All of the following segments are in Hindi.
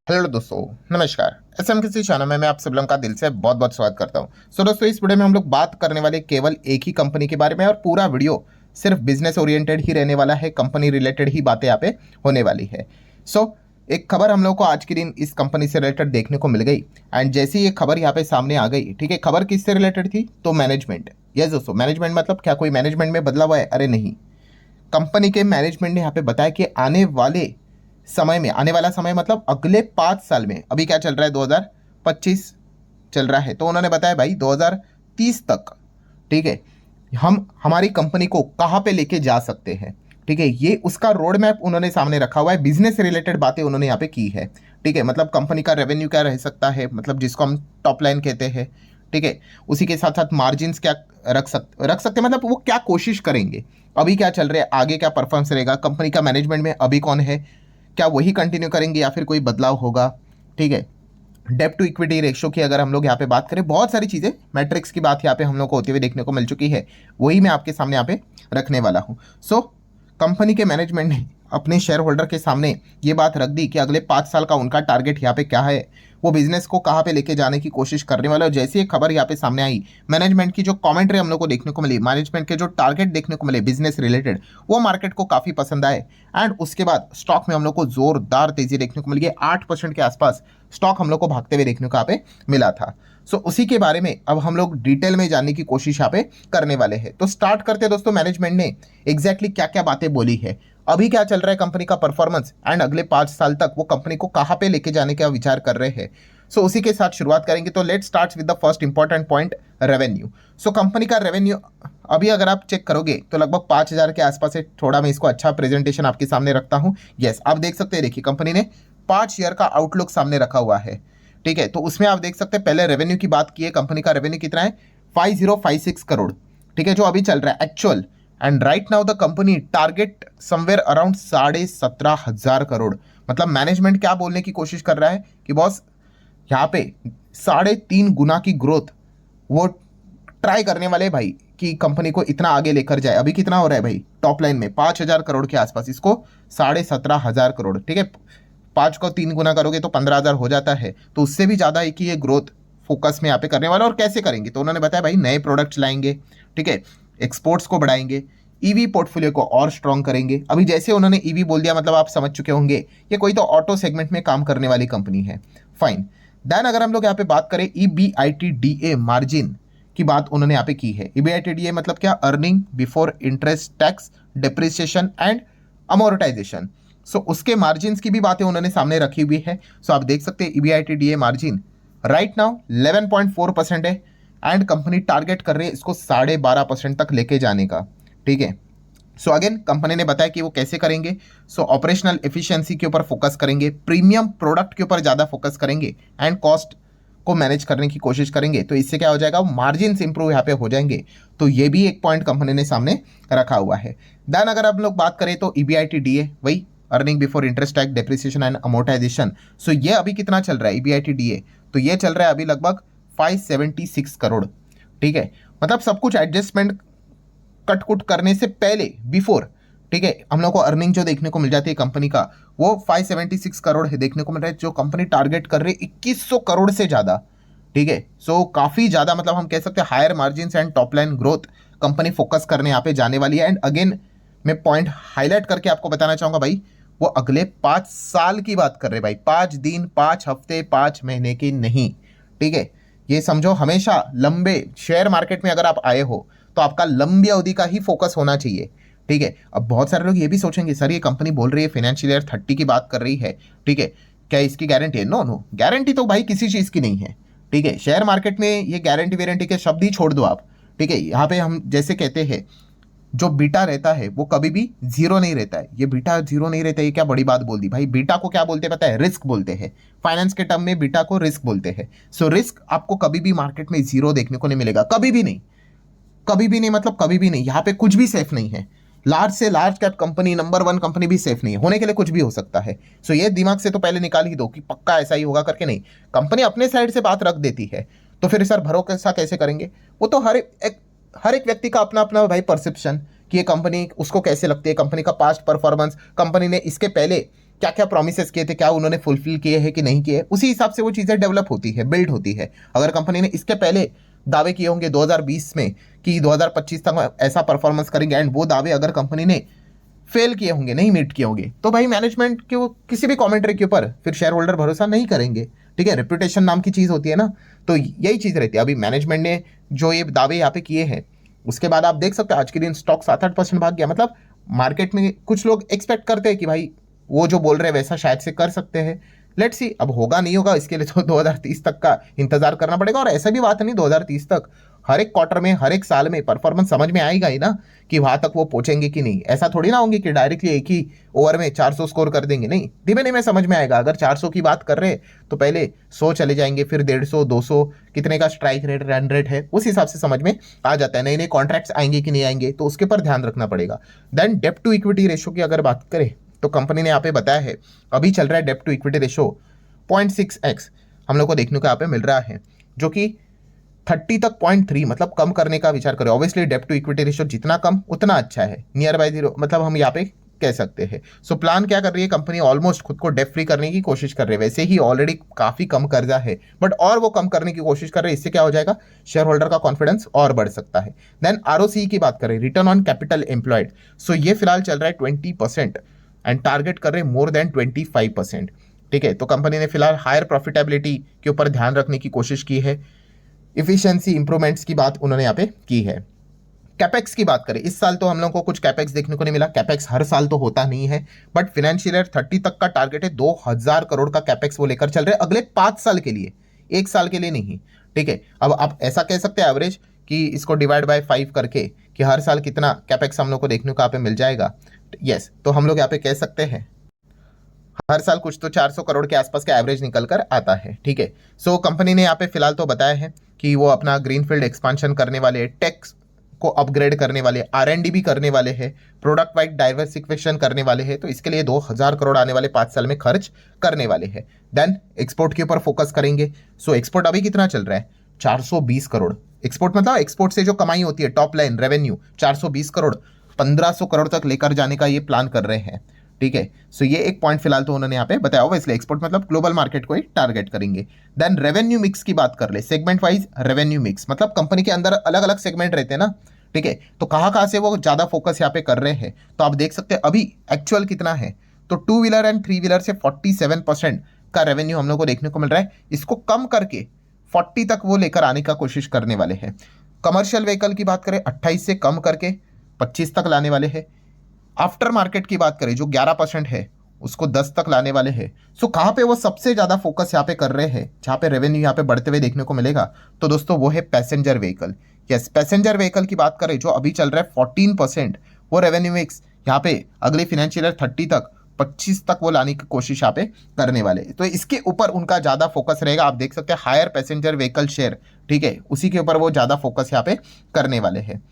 हेलो दोस्तों, नमस्कार। एसएम किसी चैनल में मैं आप सब लोगों का दिल से बहुत बहुत स्वागत करता हूं। दोस्तों, इस वीडियो में हम लोग बात करने वाले केवल एक ही कंपनी के बारे में और पूरा वीडियो सिर्फ बिजनेस ओरिएंटेड ही रहने वाला है। कंपनी रिलेटेड ही बातें यहाँ पे होने वाली है। एक खबर हम लोग को आज के दिन इस कंपनी से रिलेटेड देखने को मिल गई एंड जैसी ये खबर यहाँ पे सामने आ गई, ठीक है। खबर किससे रिलेटेड थी? तो मैनेजमेंट। यस दोस्तों, मैनेजमेंट मतलब क्या कोई मैनेजमेंट में बदलाव है? अरे नहीं, कंपनी के मैनेजमेंट ने यहाँ पे बताया कि आने वाले समय में, आने वाला समय मतलब अगले 5 साल में, अभी क्या चल रहा है 2025 चल रहा है, तो उन्होंने बताया भाई 2030 तक, ठीक है, हम हमारी कंपनी को कहाँ पे लेके जा सकते हैं, ठीक है। ये उसका रोड मैप उन्होंने सामने रखा हुआ है। बिजनेस से रिलेटेड बातें उन्होंने यहाँ पे की है, ठीक है। मतलब कंपनी का रेवेन्यू क्या रह सकता है, मतलब जिसको हम टॉप लाइन कहते हैं, ठीक है। उसी के साथ साथ मार्जिन क्या रख सकते मतलब वो क्या कोशिश करेंगे, अभी क्या चल रहा है, आगे क्या परफॉर्मेंस रहेगा, कंपनी का मैनेजमेंट में अभी कौन है, क्या वही कंटिन्यू करेंगे या फिर कोई बदलाव होगा, ठीक है। डेब्ट टू इक्विटी रेशियो की अगर हम लोग यहाँ पे बात करें, बहुत सारी चीज़ें, मैट्रिक्स की बात यहाँ पे हम लोग को होते हुए देखने को मिल चुकी है, वही मैं आपके सामने यहाँ पे रखने वाला हूँ। कंपनी के मैनेजमेंट ने अपने शेयर होल्डर के सामने ये बात रख दी कि अगले 5 साल का उनका टारगेट यहाँ पे क्या है, वो बिजनेस को कहाँ पे लेके जाने की कोशिश करने वाला है। और जैसे ये खबर यहाँ पे सामने आई, मैनेजमेंट की जो कमेंट्री हम लोग को देखने को मिली, मैनेजमेंट के जो टारगेट देखने को मिले बिजनेस रिलेटेड, वो मार्केट को काफ़ी पसंद आए एंड उसके बाद स्टॉक में हम लोग को जोरदार तेजी देखने को मिली है। 8% के आसपास स्टॉक हम लोग को भागते हुए देखने को यहाँ पे मिला था। उसी के बारे में अब हम लोग डिटेल में जानने की कोशिश यहाँ पे करने वाले हैं। तो स्टार्ट करते हैं दोस्तों, मैनेजमेंट ने एग्जैक्टली क्या क्या बातें बोली है, अभी क्या चल रहा है कंपनी का परफॉर्मेंस एंड अगले 5 साल तक वो कंपनी को कहाँ पे लेके जाने का विचार कर रहे हैं। उसी के साथ शुरुआत करेंगे। तो let start with the first important point, revenue. Company का रेवेन्यू अभी अगर आप चेक करोगे तो लगभग 5,000 के आसपास है। थोड़ा मैं इसको अच्छा प्रेजेंटेशन आपके सामने रखता हूँ। यस, आप देख सकते हैं, देखिए कंपनी ने 5 ईयर का आउटलुक सामने रखा हुआ है, ठीक है। तो उसमें आप देख सकते हैं, पहले रेवेन्यू की बात की है, कंपनी का रेवेन्यू कितना है, 5056 करोड़, ठीक है, जो अभी चल रहा है actual. And right now the company target somewhere around 17,500 crore. मतलब मैनेजमेंट क्या बोलने की कोशिश कर रहा है कि बॉस, यहाँ पे 3.5 गुना की ग्रोथ वो ट्राई करने वाले भाई, कि कंपनी को इतना आगे लेकर जाए। अभी कितना हो रहा है भाई, टॉप लाइन में 5,000 करोड़ के आसपास, इसको 17,500 करोड़, ठीक है। 5 को 3 गुना करोगे तो 15,000 हो जाता है। तो उससे भी ज़्यादा है कि ये ग्रोथ फोकस में यहाँ पे करने वाला। और कैसे करेंगे, तो उन्होंने बताया भाई नए प्रोडक्ट्स लाएंगे, ठीक है, एक्सपोर्ट्स को बढ़ाएंगे, ईवी पोर्टफोलियो को और स्ट्रॉन्ग करेंगे। अभी जैसे उन्होंने ईवी बोल दिया, मतलब आप समझ चुके होंगे ये कोई तो ऑटो सेगमेंट में काम करने वाली कंपनी है। फाइन। देन अगर हम लोग यहाँ पे बात करें EBITDA मार्जिन की बात उन्होंने यहाँ पे की है। EBITDA मतलब क्या, earning before interest tax depreciation and amortisation. उसके मार्जिन की भी बातें उन्होंने सामने रखी हुई है। आप देख सकते हैं EBITDA मार्जिन राइट नाउ 11.4% है एंड कंपनी टारगेट कर रही है इसको 12.5% तक लेके जाने का, ठीक है। अगेन कंपनी ने बताया कि वो कैसे करेंगे। ऑपरेशनल एफिशिएंसी के ऊपर फोकस करेंगे, प्रीमियम प्रोडक्ट के ऊपर ज़्यादा फोकस करेंगे एंड कॉस्ट को मैनेज करने की कोशिश करेंगे। तो इससे क्या हो जाएगा, मार्जिन इंप्रूव यहाँ पे हो जाएंगे। तो ये भी एक पॉइंट कंपनी ने सामने रखा हुआ है। देन अगर हम लोग बात करें तो EBITDA वही earning before interest tax depreciation and amortisation. ये अभी कितना चल रहा है EBITDA, तो ये चल रहा है अभी लगभग 576 करोड़, ठीक है। मतलब सब कुछ एडजस्टमेंट कट कुट करने से पहले, बिफोर, ठीक है, हम लोग को अर्निंग जो देखने को मिल जाती है कंपनी का, वो 576 करोड़ है देखने को मिल रहा है, जो कंपनी टारगेट कर रही है 2100 करोड़ से ज़्यादा, ठीक है। काफ़ी ज़्यादा, मतलब हम कह सकते हैं higher margin and top line growth company focus करने यहाँ पे जाने वाली है। एंड अगेन मैं पॉइंट हाईलाइट करके आपको बताना चाहूँगा भाई, वो अगले 5 साल की बात कर रहे हैं भाई, 5 दिन, 5 हफ्ते, 5 महीने की नहीं, ठीक है। ये समझो, हमेशा लंबे शेयर मार्केट में अगर आप आए हो तो आपका लंबी अवधि का ही फोकस होना चाहिए, ठीक है। अब बहुत सारे लोग ये भी सोचेंगे, सर ये कंपनी बोल रही है फाइनेंशियल ईयर 30 की बात कर रही है, ठीक है, क्या इसकी गारंटी है? नो नो, गारंटी तो भाई किसी चीज़ की नहीं है, ठीक है। शेयर मार्केट में ये गारंटी वारंटी के शब्द ही छोड़ दो आप, ठीक है। यहाँ पे हम जैसे कहते हैं, जो बीटा रहता है वो कभी भी जीरो नहीं रहता है। ये बीटा जीरो नहीं रहता है, ये क्या बड़ी बात बोल दी भाई। बीटा को क्या बोलते हैं पता है? रिस्क बोलते हैं। फाइनेंस के टर्म में बीटा को रिस्क बोलते हैं। रिस्क आपको कभी भी मार्केट में जीरो देखने को नहीं मिलेगा, कभी भी नहीं, कभी भी नहीं, मतलब कभी भी नहीं। यहाँ पे कुछ भी सेफ नहीं है। लार्ज से large cap company, number 1 company भी सेफ नहीं है, होने के लिए कुछ भी हो सकता है। ये दिमाग से तो पहले निकाल ही दो कि पक्का ऐसा ही होगा करके। नहीं, कंपनी अपने साइड से बात रख देती है तो फिर सर भरोसा कैसे करेंगे? वो तो हर एक व्यक्ति का अपना अपना भाई परसेप्शन, कि ये कंपनी उसको कैसे लगती है, कंपनी का पास्ट परफॉर्मेंस, कंपनी ने इसके पहले क्या क्या प्रोमिसेस किए थे, क्या उन्होंने फुलफिल किए हैं कि नहीं किए, उसी हिसाब से वो चीज़ें डेवलप होती है, बिल्ड होती है। अगर कंपनी ने इसके पहले दावे किए होंगे 2020 में कि 2025 तक ऐसा परफॉर्मेंस करेंगे, एंड वो दावे अगर कंपनी ने फेल किए होंगे, नहीं मीट किए होंगे, तो भाई मैनेजमेंट के वो किसी भी कमेंट्री के ऊपर फिर शेयर होल्डर भरोसा नहीं करेंगे। ठीक है, रेपुटेशन नाम की चीज़ होती है ना, तो यही चीज़ रहती है। अभी मैनेजमेंट ने जो ये दावे यहाँ पे किए हैं, उसके बाद आप देख सकते हो आज के दिन स्टॉक 7-8% भाग गया। मतलब मार्केट में कुछ लोग एक्सपेक्ट करते हैं कि भाई वो जो बोल रहे हैं वैसा शायद से कर सकते हैं। लेट्स सी, अब होगा नहीं होगा इसके लिए तो 2030 तक का इंतजार करना पड़ेगा। और ऐसा भी बात नहीं 2030 तक, हर एक क्वार्टर में, हर एक साल में परफॉर्मेंस समझ में आएगा ही ना कि वहां तक वो पहुंचेंगे कि नहीं। ऐसा थोड़ी ना होंगे कि डायरेक्टली एक ही ओवर में 400 स्कोर कर देंगे, नहीं, धीमे धीमे समझ में आएगा। अगर 400 की बात कर रहे हैं तो पहले 100 चले जाएंगे, फिर 150, 200, कितने का स्ट्राइक रेट, रन रेट है, उस हिसाब से समझ में आ जाता है। नए नए कॉन्ट्रैक्ट्स आएंगे कि नहीं आएंगे, तो उसके ऊपर ध्यान रखना पड़ेगा। देन डेब्ट टू इक्विटी रेशो की अगर बात करें तो कंपनी ने यहाँ पे बताया है, अभी चल रहा है डेब्ट टू इक्विटी रेशो 0.6x हम लोग को देखने को यहाँ पे मिल रहा है, जो कि 30 तक 0.3, मतलब कम करने का विचार करें। ऑब्वियसली डेब्ट टू इक्विटी रेशो जितना कम उतना अच्छा है, नियर बाय जीरो, मतलब हम यहाँ पे कह सकते हैं। सो प्लान क्या कर रही है कंपनी, ऑलमोस्ट खुद को डेब्ट फ्री करने की कोशिश कर रही है। वैसे ही ऑलरेडी काफी कम कर्जा है, बट और वो कम करने की कोशिश कर रहे हैं। इससे क्या हो जाएगा, शेयर होल्डर का कॉन्फिडेंस और बढ़ सकता है। देन आरओसी की बात करें, रिटर्न ऑन कैपिटल एम्प्लॉयड, सो ये फिलहाल चल रहा है 20% एंड टारगेट कर रहे हैं मोर देन 25%। ठीक है, तो कंपनी ने फिलहाल हायर प्रॉफिटेबिलिटी के ऊपर ध्यान रखने की कोशिश की है। इफिशियंसी इंप्रूवमेंट्स की बात उन्होंने यहाँ पे की है। कैपेक्स की बात करें, इस साल तो हम लोगों को कुछ कैपेक्स देखने को नहीं मिला। कैपेक्स हर साल तो होता नहीं है, बट फाइनेंशियल ईयर 30 तक का टारगेट है। 2000 करोड़ का कैपेक्स वो लेकर चल रहे हैं अगले 5 साल के लिए, एक साल के लिए नहीं। ठीक है, अब आप ऐसा कह सकते हैं एवरेज कि इसको डिवाइड बाय 5 करके कि हर साल कितना कैपेक्स हम लोग को देखने को यहाँ पे मिल जाएगा। यस, तो हम लोग यहाँ पे कह सकते हैं हर साल कुछ तो 400 करोड़ के आसपास का एवरेज निकल कर आता है। ठीक है, सो कंपनी ने यहाँ पे फिलहाल तो बताया है कि वो अपना ग्रीनफील्ड एक्सपांशन करने वाले, टेक्स को अपग्रेड करने वाले, R&D भी करने वाले हैं, प्रोडक्ट वाइड डाइवर्सिफिकेशन करने वाले हैं। तो इसके लिए 2000 करोड़ आने वाले 5 साल में खर्च करने वाले हैं। देन एक्सपोर्ट के ऊपर फोकस करेंगे। सो एक्सपोर्ट अभी कितना चल रहा है, 420 करोड़। एक्सपोर्ट मतलब एक्सपोर्ट से जो कमाई होती है, top line revenue 420 crore, 1500 crore तक लेकर जाने का ये प्लान कर रहे हैं। ठीक है, सो ये एक पॉइंट फिलहाल तो उन्होंने यहाँ पे बताया होगा, इसलिए एक्सपोर्ट मतलब ग्लोबल मार्केट को ही टारगेट करेंगे। देन रेवेन्यू मिक्स की बात कर ले, सेगमेंट वाइज रेवेन्यू मिक्स, मतलब कंपनी के अंदर अलग अलग सेगमेंट रहते हैं ना। ठीक है, तो कहाँ से वो ज़्यादा फोकस यहाँ पे कर रहे हैं, तो आप देख सकते हैं अभी एक्चुअल कितना है। तो 2 व्हीलर एंड 3 व्हीलर से 47% का रेवेन्यू हम लोग को देखने को मिल रहा है। इसको कम करके 40 तक वो लेकर आने का कोशिश करने वाले हैं। कमर्शियल व्हीकल की बात करें, 28 से कम करके 25 तक लाने वाले हैं। आफ्टर मार्केट की बात करें जो 11% है, उसको 10 तक लाने वाले हैं। सो कहाँ पे वो सबसे ज़्यादा फोकस यहाँ पे कर रहे हैं, जहाँ पे रेवेन्यू यहाँ पे बढ़ते हुए देखने को मिलेगा, तो दोस्तों वो है passenger vehicle. Yes, passenger vehicle की बात करें जो अभी चल रहा है 14%, वो रेवेन्यू मिक्स यहाँ पे अगले फाइनेंशियल ईयर 30 तक 25 तक वो लाने की कोशिश यहाँ पे करने वाले। तो इसके ऊपर उनका ज़्यादा फोकस रहेगा। आप देख सकते हैं हायर पैसेंजर व्हीकल शेयर, ठीक है, उसी के ऊपर वो ज़्यादा फोकस यहाँ पे करने वाले हैं।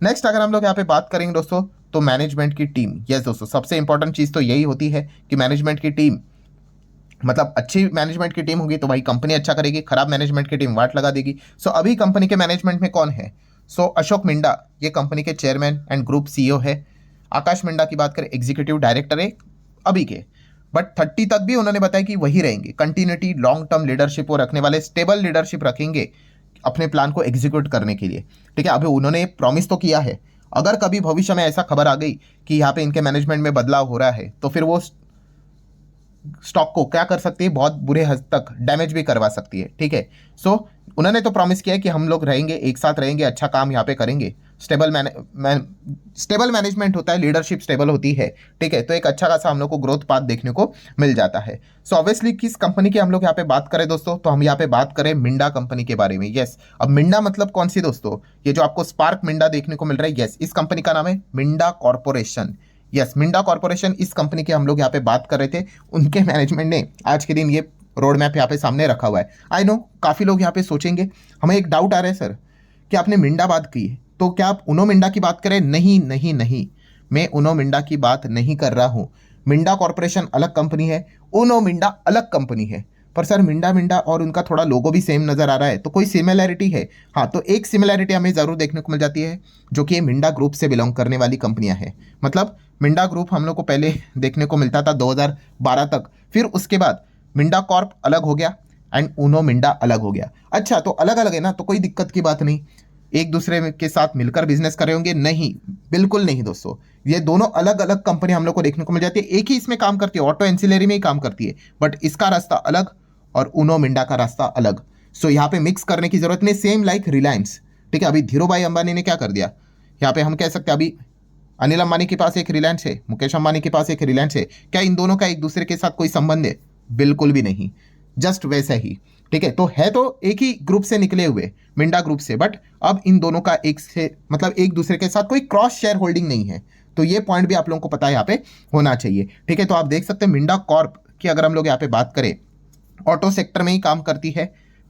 नेक्स्ट अगर हम लोग यहाँ पे बात करेंगे दोस्तों, तो मैनेजमेंट की टीम। यस दोस्तों, सबसे इंपॉर्टेंट चीज़ तो यही होती है कि मैनेजमेंट की टीम, मतलब अच्छी मैनेजमेंट की टीम होगी तो भाई कंपनी अच्छा करेगी, खराब मैनेजमेंट की टीम वाट लगा देगी। सो अभी कंपनी के मैनेजमेंट में कौन है, सो अशोक मिंडा, ये कंपनी के चेयरमैन एंड ग्रुप CEO है। आकाश मिंडा की बात करें, एग्जीक्यूटिव डायरेक्टर है अभी के, बट 30 तक भी उन्होंने बताया कि वही रहेंगे। कंटिन्यूटी, लॉन्ग टर्म लीडरशिप वो रखने वाले, स्टेबल लीडरशिप रखेंगे अपने प्लान को एग्जीक्यूट करने के लिए। ठीक है, अभी उन्होंने प्रॉमिस तो किया है, अगर कभी भविष्य में ऐसा खबर आ गई कि यहाँ पे इनके मैनेजमेंट में बदलाव हो रहा है, तो फिर वो स्टॉक को क्या कर सकती है, बहुत बुरे हद तक डैमेज भी करवा सकती है। ठीक है, सो उन्होंने तो प्रॉमिस किया है कि हम लोग रहेंगे, एक साथ रहेंगे, अच्छा काम यहाँ पे करेंगे। स्टेबल मैनेजमेंट होता है, लीडरशिप स्टेबल होती है। ठीक है, तो एक अच्छा खासा हम लोग को ग्रोथ पाथ देखने को मिल जाता है। सो ऑब्वियसली किस कंपनी की हम लोग यहाँ पे बात करें दोस्तों, तो हम यहाँ पे बात करें मिंडा कंपनी के बारे में। यस, अब मिंडा मतलब कौन सी दोस्तों, ये जो आपको स्पार्क मिंडा देखने को मिल रहा है, यस, इस कंपनी का नाम है Minda corporation. Yes, Minda corporation, इस कंपनी की हम लोग यहाँ पे बात कर रहे थे। उनके मैनेजमेंट ने आज के दिन ये रोड मैप यहाँ पे सामने रखा हुआ है। आई नो काफ़ी लोग यहाँ पे सोचेंगे, हमें एक डाउट आ रहा है सर कि आपने मिंडा बात की है, तो क्या आप उनो मिंडा की बात करें? नहीं नहीं नहीं, मैं उनो मिंडा की बात नहीं कर रहा हूँ। मिंडा कॉर्पोरेशन अलग कंपनी है, उनो मिंडा अलग कंपनी है। पर सर मिंडा मिंडा और उनका थोड़ा लोगो भी सेम नज़र आ रहा है, तो कोई सिमिलैरिटी है? हाँ, तो एक सिमिलैरिटी हमें ज़रूर देखने को मिल जाती है, जो कि मिंडा ग्रुप से बिलोंग करने वाली कंपनियां हैं। मतलब मिंडा ग्रुप हम लोग को पहले देखने को मिलता था 2012 तक, फिर उसके बाद मिंडा कॉर्प अलग हो गया एंड उनो मिंडा अलग हो गया। अच्छा, तो अलग अलग है ना, तो कोई दिक्कत की बात नहीं, एक दूसरे के साथ मिलकर बिजनेस कर रहे होंगे? नहीं, बिल्कुल नहीं दोस्तों। ये दोनों अलग अलग कंपनी हम लोग को देखने को मिल जाती है, एक ही इसमें काम करती है, ऑटो एंसिलरी में ही काम करती है, बट इसका रास्ता अलग और उनो मिंडा का रास्ता अलग। सो यहाँ पे मिक्स करने की जरूरत नहीं, सेम लाइक रिलायंस। ठीक है, अभी धीरू भाई अंबानी ने क्या कर दिया, यहाँ पे हम कह सकते हैं अभी अनिल अंबानी के पास एक रिलायंस है, मुकेश अंबानी के पास एक रिलायंस है, क्या इन दोनों का एक दूसरे के साथ कोई संबंध है? बिल्कुल भी नहीं, जस्ट वैसा ही। ठीक है, तो है तो एक ही ग्रुप से निकले हुए, मिंडा ग्रुप से, बट अब इन दोनों का एक से मतलब एक दूसरे के साथ कोई क्रॉस शेयर होल्डिंग नहीं है। तो ये पॉइंट भी आप लोगों को पता है यहाँ पे होना चाहिए। ठीक है, तो आप देख सकते हैं मिंडा कॉर्प की अगर हम लोग यहाँ पे बात करें, ऑटो सेक्टर में ही काम करती है,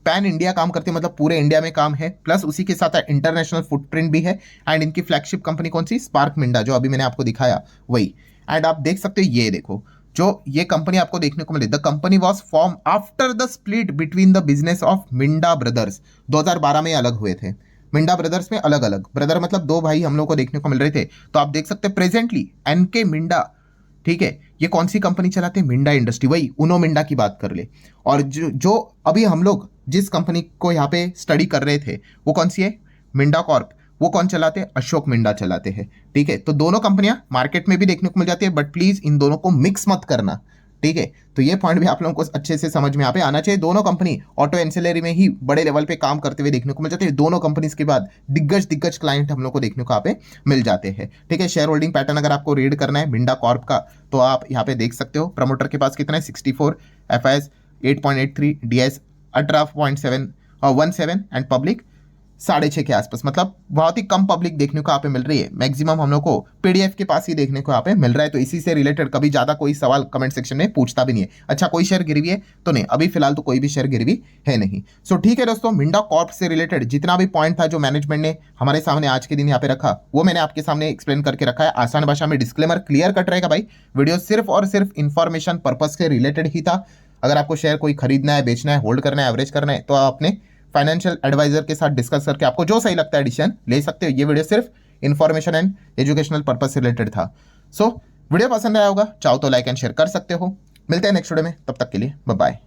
पैन इंडिया काम करती है, मतलब पूरे इंडिया में काम है, प्लस उसी के साथ इंटरनेशनल फुटप्रिंट भी है। एंड इनकी फ्लैगशिप कंपनी कौन सी? स्पार्क मिंडा, जो अभी मैंने आपको दिखाया वही। एंड आप देख सकते हो, ये देखो जो ये कंपनी आपको देखने को मिली, the company was form after the split between the business of Minda brothers. 2012 में अलग हुए थे मिंडा ब्रदर्स में, अलग अलग ब्रदर मतलब दो भाई हम लोग को देखने को मिल रहे थे। तो आप देख सकते हैं प्रेजेंटली एनके मिंडा, ठीक है, ये कौन सी कंपनी चलाते हैं? मिंडा इंडस्ट्री, वही उनो मिंडा की बात कर ले। और जो अभी हम लोग जिस कंपनी को यहाँ पे स्टडी कर रहे थे वो कौन सी है? मिंडा कॉर्प। वो कौन चलाते हैं? अशोक मिंडा चलाते हैं। ठीक है, तो दोनों कंपनियां मार्केट में भी देखने को मिल जाती है, बट प्लीज इन दोनों को मिक्स मत करना। ठीक है, तो ये पॉइंट भी आप लोगों को अच्छे से समझ में यहाँ पे आना चाहिए। दोनों कंपनी ऑटो एंसिलरी में ही बड़े लेवल पे काम करते हुए देखने को मिल जाते हैं। दोनों कंपनीज के बाद दिग्गज दिग्गज क्लाइंट हम लोग को देखने को यहाँ पे मिल जाते हैं। ठीक है, शेयर होल्डिंग पैटर्न अगर आपको रीड करना है मिंडा कॉर्प का, तो आप यहाँ पे देख सकते हो प्रमोटर के पास कितना है? 64, FIS 8.83, DS 18.7 और 17 एंड पब्लिक 6.5 के आसपास। मतलब बहुत ही कम पब्लिक देखने को यहाँ पे मिल रही है, मैक्सिमम हम लोग को PDF के पास ही देखने को यहाँ पे मिल रहा है। तो इसी से रिलेटेड कभी ज्यादा कोई सवाल कमेंट सेक्शन में पूछता भी नहीं है। अच्छा, कोई शेयर गिरवी है? तो नहीं, अभी फिलहाल तो कोई भी शेयर गिरवी है नहीं। सो ठीक है दोस्तों, मिंडा कॉर्प से रिलेटेड जितना भी पॉइंट था जो मैनेजमेंट ने हमारे सामने आज के दिन यहाँ पे रखा, वो मैंने आपके सामने एक्सप्लेन करके रखा है आसान भाषा में। डिस्क्लेमर क्लियर कट रहेगा भाई, वीडियो सिर्फ और सिर्फ इंफॉर्मेशन पर्पज से रिलेटेड ही था। अगर आपको शेयर कोई खरीदना है, बेचना है, होल्ड करना है, एवरेज करना है, तो आप अपने फाइनेंशियल एडवाइजर के साथ डिस्कस करके आपको जो सही लगता है डिसीजन ले सकते हो। ये वीडियो सिर्फ इन्फॉर्मेशन एंड एजुकेशनल पर्पज से रिलेटेड था। सो वीडियो पसंद आया होगा, चाहो तो लाइक एंड शेयर कर सकते हो। मिलते हैं नेक्स्ट वीडियो में, तब तक के लिए बाय बाय।